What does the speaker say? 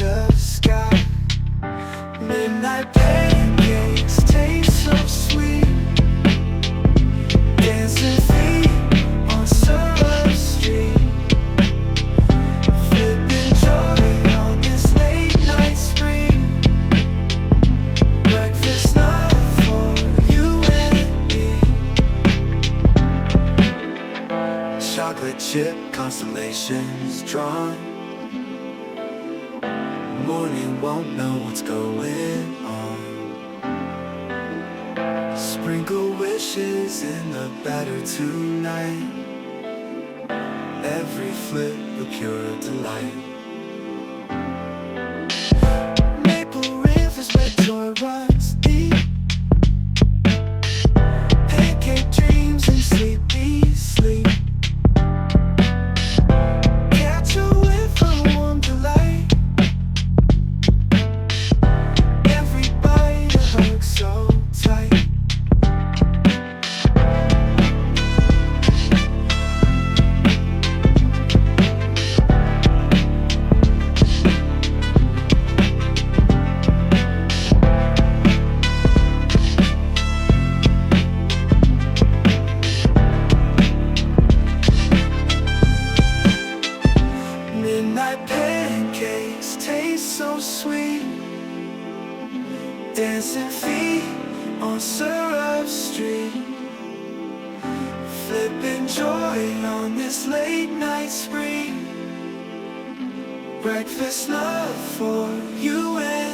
the sky. Midnight pancakes taste so sweet. Dancing feet on syrup street. Flipping joy on this late night spree. Breakfast not for you and me. Chocolate chip constellations drawn. Morning won't know what's going on. Sprinkle wishes in the batter tonight. Every flip a pure delight. Maple rivers where joy runs deep. Pancake dreams and sleepy sleep. Catch a whiff of warm delight. Every bite a hug so tight. Midnight pancakes taste so sweet. Dancing feet on syrup street. Flipping joy on this late night spree. Breakfast love for you and